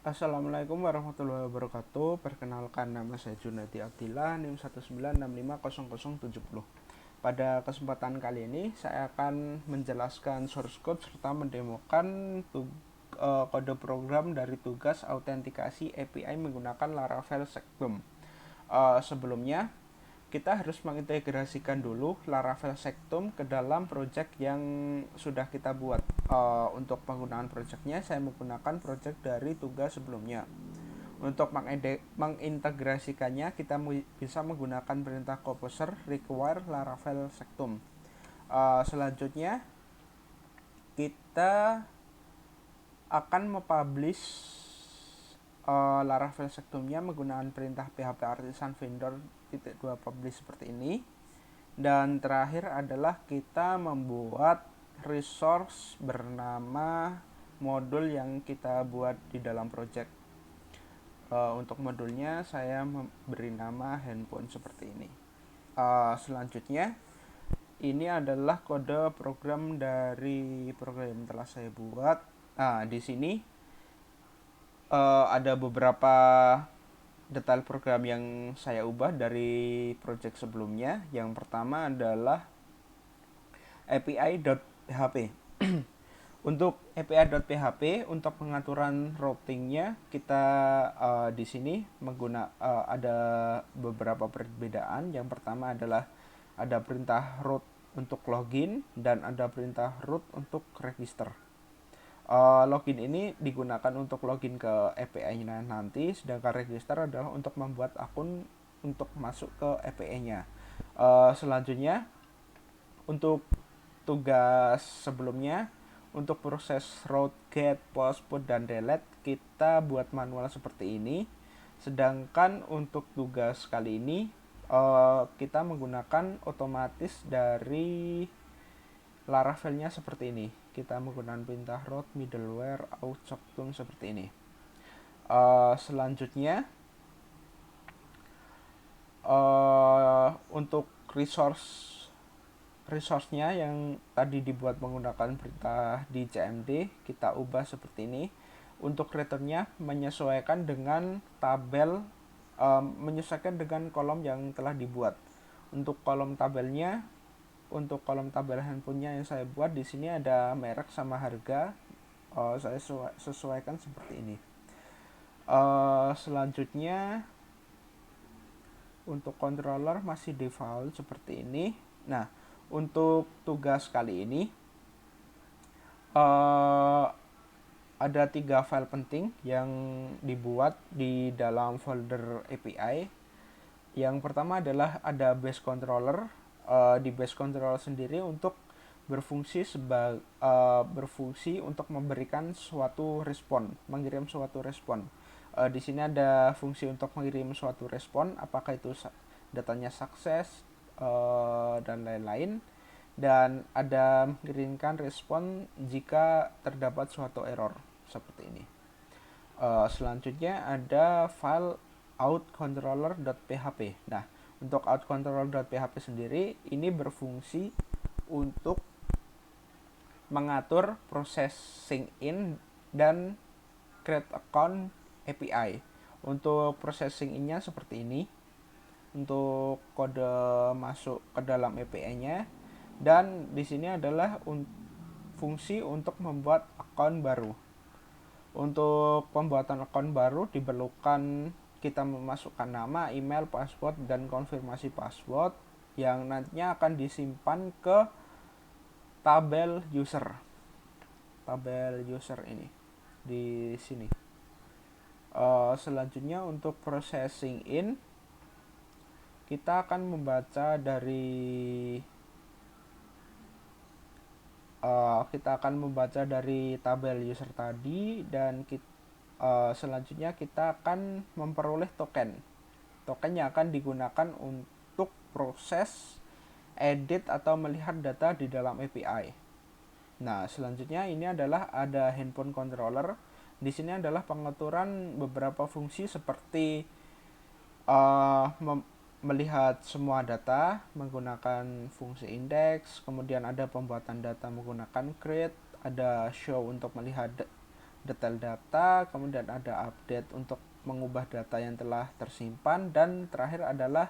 Assalamualaikum warahmatullahi wabarakatuh. Perkenalkan, nama saya Junadi Abdillah, NIM 196500070. Pada kesempatan kali ini saya akan menjelaskan source code serta mendemokan kode program dari tugas autentikasi API menggunakan Laravel Sectum. Sebelumnya kita harus mengintegrasikan dulu Laravel Sectum ke dalam project yang sudah kita buat. Untuk penggunaan projectnya saya menggunakan project dari tugas sebelumnya. Untuk mengintegrasikannya kita bisa menggunakan perintah composer require Laravel Sectum. Selanjutnya kita akan mempublish Laravel Sectumnya menggunakan perintah php artisan vendor .2 publish seperti ini. Dan terakhir adalah kita membuat resource bernama modul yang kita buat di dalam project. Untuk modulnya saya memberi nama handphone seperti ini. Selanjutnya ini adalah kode program dari program yang telah saya buat. Di sini ada beberapa detail program yang saya ubah dari project sebelumnya. Yang pertama adalah API.php. Untuk API.php untuk pengaturan routingnya kita di sini ada beberapa perbedaan. Yang pertama adalah ada perintah root untuk login dan ada perintah root untuk register. Login ini digunakan untuk login ke API-nya nanti, sedangkan register adalah untuk membuat akun untuk masuk ke API-nya. Selanjutnya untuk tugas sebelumnya, untuk proses route, get, post, put, dan delete kita buat manual seperti ini. Sedangkan untuk tugas kali ini kita menggunakan otomatis dari Laravelnya seperti ini. Kita menggunakan perintah route, middleware, out, sectum seperti ini. Selanjutnya untuk resource-nya yang tadi dibuat menggunakan perintah di CMD kita ubah seperti ini. Untuk returnnya menyesuaikan dengan tabel, menyesuaikan dengan kolom yang telah dibuat. Untuk kolom tabelnya, untuk kolom tabel handphonenya yang saya buat di sini ada merek sama harga. Saya sesuaikan seperti ini. Selanjutnya untuk controller masih default seperti ini. Nah, untuk tugas kali ini ada 3 file penting yang dibuat di dalam folder API. Yang pertama adalah ada base controller. Di base controller sendiri untuk berfungsi untuk memberikan suatu respon, mengirim suatu respon. Di sini ada fungsi untuk mengirim suatu respon, apakah itu datanya sukses dan lain-lain, dan ada mengirimkan respon jika terdapat suatu error seperti ini. Selanjutnya ada file outController.php. Nah, untuk outController.php sendiri ini berfungsi untuk mengatur proses sync in dan create account API. Untuk proses sync in-nya seperti ini. Untuk kode masuk ke dalam API-nya, dan di sini adalah fungsi untuk membuat akun baru. Untuk pembuatan akun baru diperlukan kita memasukkan nama, email, password, dan konfirmasi password yang nantinya akan disimpan ke tabel user. Tabel user ini di sini. Selanjutnya untuk processing in kita akan membaca dari tabel user tadi, dan selanjutnya kita akan memperoleh token. Token yang akan digunakan untuk proses edit atau melihat data di dalam API. Nah, selanjutnya ini adalah ada handphone controller. Di sini adalah pengaturan beberapa fungsi seperti melihat semua data menggunakan fungsi index, kemudian ada pembuatan data menggunakan create, ada show untuk melihat detail data, kemudian ada update untuk mengubah data yang telah tersimpan, dan terakhir adalah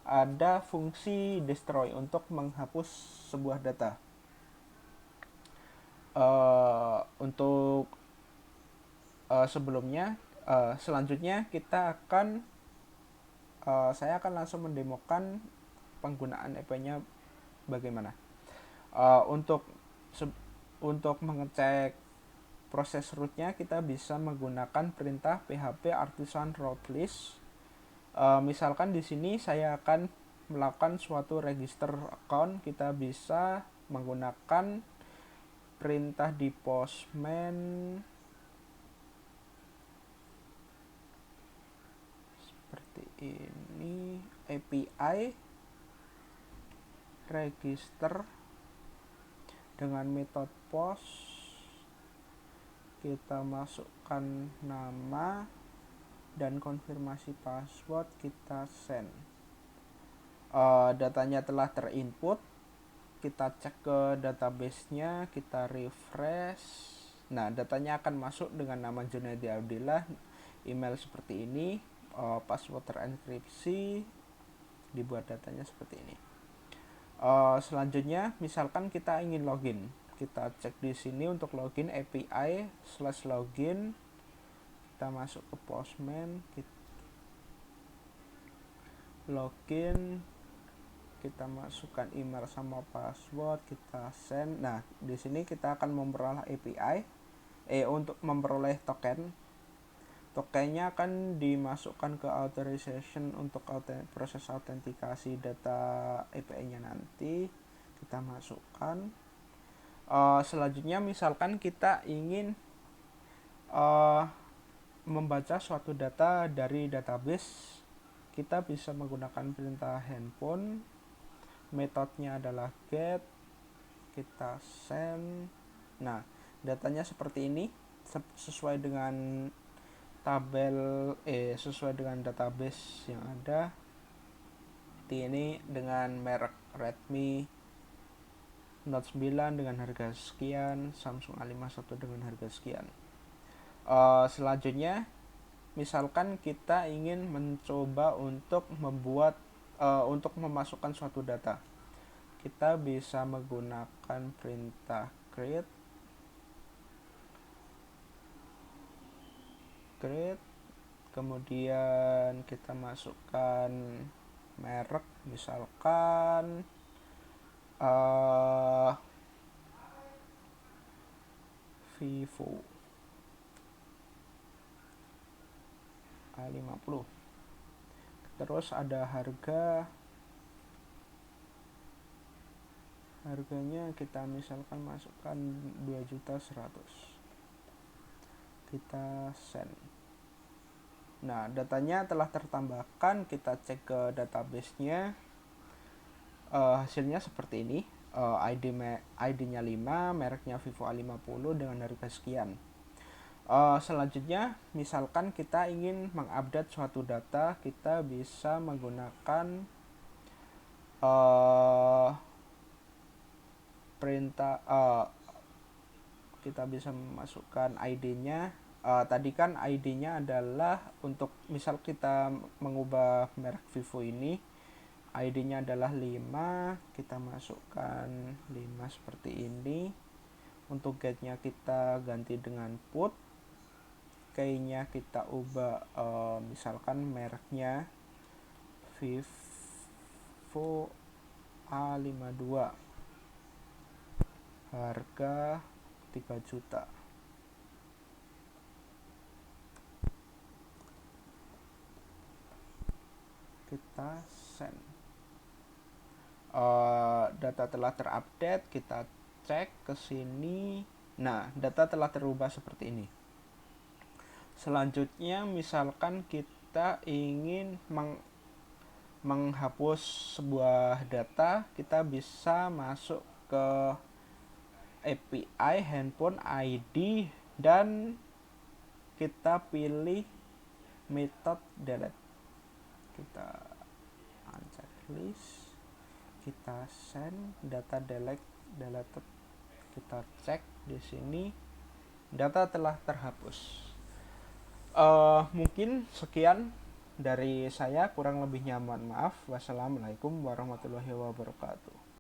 ada fungsi destroy untuk menghapus sebuah data. Untuk sebelumnya, selanjutnya saya akan langsung mendemokan penggunaan EP-nya bagaimana. Untuk untuk mengecek proses rootnya, kita bisa menggunakan perintah php artisan root list. Misalkan di sini saya akan melakukan suatu register account, kita bisa menggunakan perintah di Postman seperti ini, API register dengan metode post, kita masukkan nama dan konfirmasi password, kita send. Datanya telah terinput, kita cek ke database-nya, kita refresh. Nah, datanya akan masuk dengan nama Junaidi Abdillah, email seperti ini, password terenkripsi, dibuat datanya seperti ini. Selanjutnya, misalkan kita ingin login, kita cek di sini untuk login API/login, kita masuk ke Postman, kita login, kita masukkan email sama password, kita send. Nah, di sini kita akan memperoleh API untuk memperoleh token. Tokennya akan dimasukkan ke authorization untuk proses autentikasi data API-nya nanti. Kita masukkan. Selanjutnya, misalkan kita ingin membaca suatu data dari database, kita bisa menggunakan perintah handphone. Metodenya adalah get, kita send. Nah, datanya seperti ini, sesuai dengan sesuai dengan database yang ada. Ini dengan merek Redmi Note 9 dengan harga sekian, Samsung A51 dengan harga sekian. Selanjutnya, misalkan kita ingin mencoba untuk untuk memasukkan suatu data, kita bisa menggunakan perintah create, kemudian kita masukkan merek, misalkan Vivo A50. Terus ada harganya, kita misalkan masukkan 2.100.000, kita send. Nah, datanya telah tertambahkan, kita cek ke database-nya. Hasilnya seperti ini. ID-nya 5, mereknya Vivo A50 dengan harga sekian. Selanjutnya, misalkan kita ingin mengupdate suatu data, kita bisa menggunakan perintah, kita bisa memasukkan ID-nya. Tadi kan ID-nya adalah untuk misal kita mengubah merek Vivo ini, ID-nya adalah 5, kita masukkan 5 seperti ini. Untuk get-nya kita ganti dengan put, key-nya kita ubah, misalkan mereknya Vivo A52, harga 3 juta. Kita send. Data telah terupdate, kita cek ke sini. Nah, data telah terubah seperti ini. Selanjutnya, misalkan kita ingin menghapus sebuah data, kita bisa masuk ke API handphone ID dan kita pilih method delete. Kita uncheck list, kita send, data deleted, kita cek di sini. data telah terhapus. Mungkin sekian dari saya, kurang lebihnya mohon maaf. Wassalamualaikum warahmatullahi wabarakatuh.